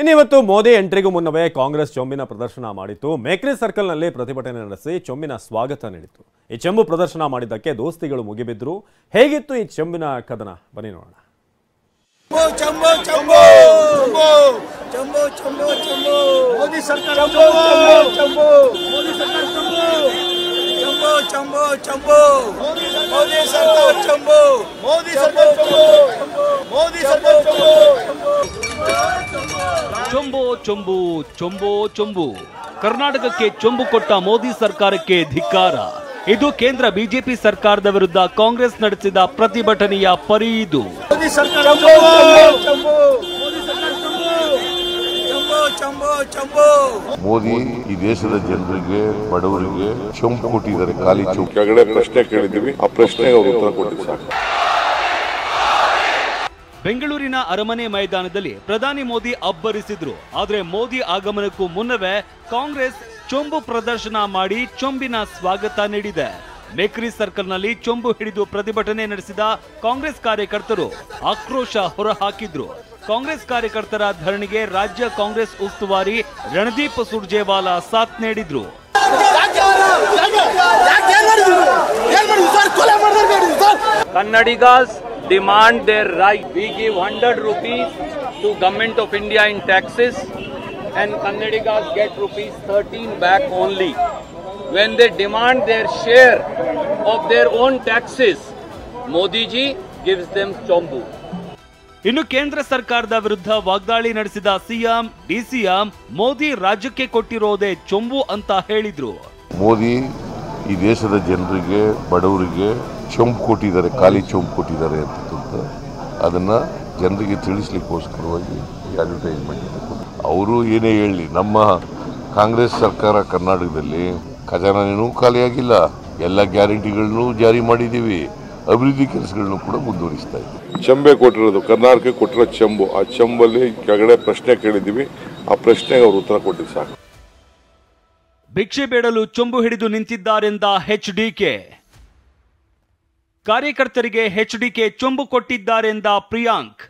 ಇನ್ನಿವತ್ತು ಮೋದಿ ಎಂಟ್ರಿಗೂ ಮುನ್ನವೇ ಕಾಂಗ್ರೆಸ್ ಚೊಂಬಿನ ಪ್ರದರ್ಶನ ಮಾಡಿತ್ತು. ಮೇಕ್ರಿ ಸರ್ಕಲ್ನಲ್ಲಿ ಪ್ರತಿಭಟನೆ ನಡೆಸಿ ಚೊಂಬಿನ ಸ್ವಾಗತ ನೀಡಿತು. ಈ ಚೆಂಬು ಪ್ರದರ್ಶನ ಮಾಡಿದ್ದಕ್ಕೆ ದೋಸ್ತಿಗಳು ಮುಗಿಬಿದ್ರು. ಹೇಗಿತ್ತು ಈ ಚೆಂಬಿನ ಕದನ ಬನ್ನಿ ನೋಡೋಣ. ಮೋದಿ ಸರ್ಕಾರ ಚೊಂಬು ಚೊಂಬು ಚೊಂಬು ಚೊಂಬು ಕರ್ನಾಟಕಕ್ಕೆ ಚೊಂಬು ಕೊಟ್ಟ ಮೋದಿ ಸರ್ಕಾರಕ್ಕೆ ಧಿಕ್ಕಾರ. ಇದು ಕೇಂದ್ರ ಬಿಜೆಪಿ ಸರ್ಕಾರದ ವಿರುದ್ಧ ಕಾಂಗ್ರೆಸ್ ನಡೆಸಿದ ಪ್ರತಿಭಟನೆಯ ಪರಿ. ಇದು ಮೋದಿ ಈ ದೇಶದ ಜನರಿಗೆ ಬಡವರಿಗೆ ಚೊಂಬು ಕೊಟ್ಟಿದ್ದಾರೆ. ಖಾಲಿ ಚೊಂಬು ಕೆಳಗಡೆ ಪ್ರಶ್ನೆ ಕೇಳಿದ್ದೀವಿ, ಆ ಪ್ರಶ್ನೆಗೆ ಅವರು ಉತ್ತರ ಕೊಟ್ಟಿದ್ದಾರೆ. ಬೆಂಗಳೂರಿನ ಅರಮನೆ ಮೈದಾನದಲ್ಲಿ ಪ್ರಧಾನಿ ಮೋದಿ ಅಬ್ಬರಿಸಿದ್ರು. ಆದ್ರೆ ಮೋದಿ ಆಗಮನಕ್ಕೂ ಮುನ್ನವೇ ಕಾಂಗ್ರೆಸ್ ಚೊಂಬು ಪ್ರದರ್ಶನ ಮಾಡಿ ಚೊಂಬಿನ ಸ್ವಾಗತ ನೀಡಿದೆ. ಮೇಕ್ರಿ ಸರ್ಕಲ್ನಲ್ಲಿ ಚೊಂಬು ಹಿಡಿದು ಪ್ರತಿಭಟನೆ ನಡೆಸಿದ ಕಾಂಗ್ರೆಸ್ ಕಾರ್ಯಕರ್ತರು ಆಕ್ರೋಶ ಹೊರಹಾಕಿದ್ರು. ಕಾಂಗ್ರೆಸ್ ಕಾರ್ಯಕರ್ತರ ಧರಣಿಗೆ ರಾಜ್ಯ ಕಾಂಗ್ರೆಸ್ ಉಸ್ತುವಾರಿ ರಣದೀಪ್ ಸುರ್ಜೇವಾಲಾ ಸಾಥ್ ನೀಡಿದ್ರು. Kannadigas demand their right. We give 100 rupees to Government of India in taxes and Kannadigas get rupees 13 back only. When they demand their share of their own taxes, Modi ji gives them chombu. ಇನ್ನು ಕೇಂದ್ರ ಸರ್ಕಾರದ ವಿರುದ್ಧ ವಾಗ್ದಾಳಿ ನಡೆಸಿದ CM DCM Modi ರಾಜ್ಯಕ್ಕೆ ಕೊಟ್ಟಿರೋದೇ ಚೊಂಬು ಅಂತ ಹೇಳಿದ್ರು. ಮೋದಿ ಈ ದೇಶದ ಜನರಿಗೆ ಬಡವರಿಗೆ ಚೊಂಬು ಕೊಟ್ಟಿದ್ದಾರೆ, ಖಾಲಿ ಚೊಂಬು ಕೊಟ್ಟಿದ್ದಾರೆ ಅಂತ ಅದನ್ನ ಜನರಿಗೆ ತಿಳಿಸ್ಲಿಕ್ಕೋಸ್ಕರವಾಗಿ ಅಡ್ವರ್ಟೈಸ್ಮೆಂಟ್. ಅವರು ಏನೇ ಹೇಳಲಿ, ನಮ್ಮ ಕಾಂಗ್ರೆಸ್ ಸರ್ಕಾರ ಕರ್ನಾಟಕದಲ್ಲಿ ಖಜಾನೆನೂ ಖಾಲಿಯಾಗಿಲ್ಲ, ಎಲ್ಲ ಗ್ಯಾರಂಟಿಗಳನ್ನು ಜಾರಿ ಮಾಡಿದ್ದೀವಿ, ಅಭಿವೃದ್ಧಿ ಕೆಲಸಗಳನ್ನು ಕೂಡ ಮುಂದುವರಿಸ್ತಾ ಇದ್ದೀವಿ. ಚಂಬೆ ಕೊಟ್ಟಿರೋದು ಕರ್ನಾಟಕಕ್ಕೆ ಕೊಟ್ಟಿರೋ ಚಂಬು, ಆ ಚಂಬಲ್ಲಿ ಕೆಳಗಡೆ ಪ್ರಶ್ನೆ ಕೇಳಿದ್ದೀವಿ, ಆ ಪ್ರಶ್ನೆಗೆ ಅವರು ಉತ್ತರ ಕೊಟ್ಟಿದ್ದು ಸಾಕು. ಭಿಕ್ಷೆ ಬೇಡಲು ಚೊಂಬು ಹಿಡಿದು ನಿಂತಿದ್ದಾರೆಂದ ಎಚ್ಡಿಕೆ. ಕಾರ್ಯಕರ್ತರಿಗೆ ಎಚ್ಡಿಕೆ ಚೊಂಬು ಕೊಟ್ಟಿದ್ದಾರೆಂದ ಪ್ರಿಯಾಂಕ್.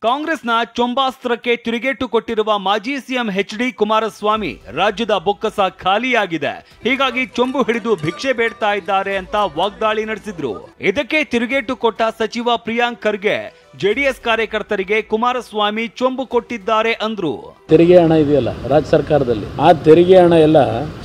ಕಾಂಗ್ರೆಸ್ನ ಚೊಂಬಾಸ್ತ್ರಕ್ಕೆ ತಿರುಗೇಟು ಕೊಟ್ಟಿರುವ ಮಾಜಿ ಸಿಎಂ ಎಚ್ಡಿ ಕುಮಾರಸ್ವಾಮಿ ರಾಜ್ಯದ ಬೊಕ್ಕಸ ಖಾಲಿಯಾಗಿದೆ, ಹೀಗಾಗಿ ಚೊಂಬು ಹಿಡಿದು ಭಿಕ್ಷೆ ಬೇಡ್ತಾ ಇದ್ದಾರೆ ಅಂತ ವಾಗ್ದಾಳಿ ನಡೆಸಿದ್ರು. ಇದಕ್ಕೆ ತಿರುಗೇಟು ಕೊಟ್ಟ ಸಚಿವ ಪ್ರಿಯಾಂಕ್ ಖರ್ಗೆ ಜೆಡಿಎಸ್ ಕಾರ್ಯಕರ್ತರಿಗೆ ಕುಮಾರಸ್ವಾಮಿ ಚೊಂಬು ಕೊಟ್ಟಿದ್ದಾರೆ ಅಂದ್ರು. ತೆರಿಗೆ ಹಣ ಇದೆಯಲ್ಲ ರಾಜ್ಯ ಸರ್ಕಾರದಲ್ಲಿ, ಆ ತೆರಿಗೆ ಹಣ ಎಲ್ಲ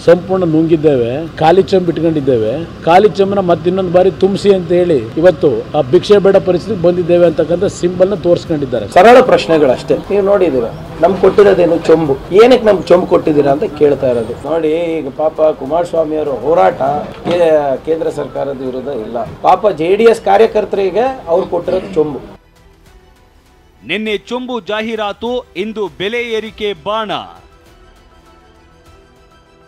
ಸಂಪೂರ್ಣ ನುಂಗಿದ್ದೇವೆ, ಖಾಲಿ ಚೊಂಬು ಇಟ್ಕೊಂಡಿದ್ದೇವೆ. ಖಾಲಿ ಚೊಂಬನ ಮತ್ತಿನ್ನೊಂದು ಬಾರಿ ತುಂಬಿಸಿ ಅಂತ ಹೇಳಿ ಇವತ್ತು ಆ ಭಿಕ್ಷೆ ಬೇಡ ಪರಿಸ್ಥಿತಿ ಬಂದಿದ್ದೇವೆ ಅಂತಕ್ಕಂಥ ಸಿಂಬಲ್ ನ ತೋರಿಸ್ಕೊಂಡಿದ್ದಾರೆ. ಸರಳ ಪ್ರಶ್ನೆಗಳಷ್ಟೇ. ನೀವು ನೋಡಿದೀರ ನಮ್ಗೆ ಕೊಟ್ಟಿರೋದೇನು ಚೊಂಬು, ಏನಕ್ಕೆ ನಮ್ಗೆ ಚೊಂಬು ಕೊಟ್ಟಿದ್ದೀರಾ ಅಂತ ಕೇಳ್ತಾ ಇರೋದು. ನೋಡಿ, ಈಗ ಪಾಪ ಕುಮಾರಸ್ವಾಮಿ ಅವರ ಹೋರಾಟ ಕೇಂದ್ರ ಸರ್ಕಾರದ ವಿರುದ್ಧ ಇಲ್ಲ, ಪಾಪ ಜೆಡಿಎಸ್ ಕಾರ್ಯಕರ್ತರಿಗೆ ಅವ್ರು ಕೊಟ್ಟಿರೋದು ಚೊಂಬು. ನಿನ್ನೆ ಚೊಂಬು ಜಾಹೀರಾತು, ಇಂದು ಬೆಲೆ ಏರಿಕೆ ಬಾಣ.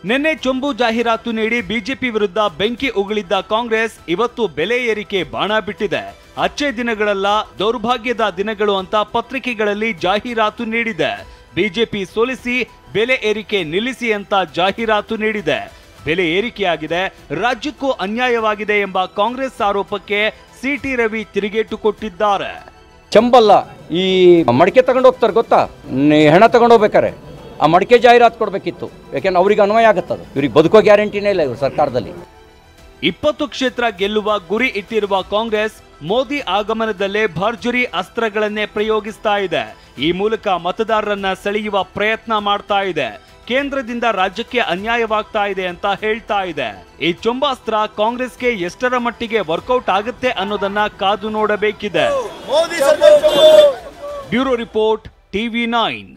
ನಿನ್ನೆ ಚೊಂಬು ಜಾಹೀರಾತು ನೀಡಿ ಬಿಜೆಪಿ ವಿರುದ್ಧ ಬೆಂಕಿ ಉಗುಳಿದ್ದ ಕಾಂಗ್ರೆಸ್ ಇವತ್ತು ಬೆಲೆ ಏರಿಕೆ ಬಾಣ ಬಿಟ್ಟಿದೆ. ಅಚ್ಚೆ ದಿನಗಳೆಲ್ಲ ದೌರ್ಭಾಗ್ಯದ ದಿನಗಳು ಅಂತ ಪತ್ರಿಕೆಗಳಲ್ಲಿ ಜಾಹೀರಾತು ನೀಡಿದೆ. ಬಿಜೆಪಿ ಸೋಲಿಸಿ ಬೆಲೆ ಏರಿಕೆ ನಿಲ್ಲಿಸಿ ಅಂತ ಜಾಹೀರಾತು ನೀಡಿದೆ. ಬೆಲೆ ಏರಿಕೆಯಾಗಿದೆ, ರಾಜ್ಯಕ್ಕೂ ಅನ್ಯಾಯವಾಗಿದೆ ಎಂಬ ಕಾಂಗ್ರೆಸ್ ಆರೋಪಕ್ಕೆ ಸಿಟಿ ರವಿ ತಿರುಗೇಟು ಕೊಟ್ಟಿದ್ದಾರೆ. ಚಂಬಲ್ಲ, ಈ ಮಡಿಕೆ ತಗೊಂಡು ಹೋಗ್ತಾರೆ ಗೊತ್ತಾ, ಹೆಣ ತಗೊಂಡು ಹೋಗ್ಬೇಕಾರೆ ಆ ಮಡಿಕೆ ಜಾಹೀರಾತು ಕೊಡ್ಬೇಕಿತ್ತು, ಯಾಕೆಂದ್ರೆ ಅವ್ರಿಗೆ ಅನ್ವಯ ಆಗತ್ತದು. ಇವ್ರಿಗೆ ಬದುಕೋ ಗ್ಯಾರಂಟಿನೇ ಇಲ್ಲ ಇವ್ರ ಸರ್ಕಾರದಲ್ಲಿ. 20 ಕ್ಷೇತ್ರ ಗೆಲ್ಲುವ ಗುರಿ ಇಟ್ಟಿರುವ ಕಾಂಗ್ರೆಸ್ ಮೋದಿ ಆಗಮನದಲ್ಲೇ ಭರ್ಜರಿ ಅಸ್ತ್ರಗಳನ್ನೇ ಪ್ರಯೋಗಿಸ್ತಾ ಇದೆ. ಈ ಮೂಲಕ ಮತದಾರರನ್ನ ಸೆಳೆಯುವ ಪ್ರಯತ್ನ ಮಾಡ್ತಾ ಇದೆ. ಕೇಂದ್ರದಿಂದ ರಾಜ್ಯಕ್ಕೆ ಅನ್ಯಾಯವಾಗ್ತಾ ಇದೆ ಅಂತ ಹೇಳ್ತಾ ಇದೆ. ಈ ಚೊಂಬಾಸ್ತ್ರ ಕಾಂಗ್ರೆಸ್ಗೆ ಎಷ್ಟರ ಮಟ್ಟಿಗೆ ವರ್ಕೌಟ್ ಆಗುತ್ತೆ ಅನ್ನೋದನ್ನ ಕಾದು ನೋಡಬೇಕಿದೆ. Bureau report, TV9.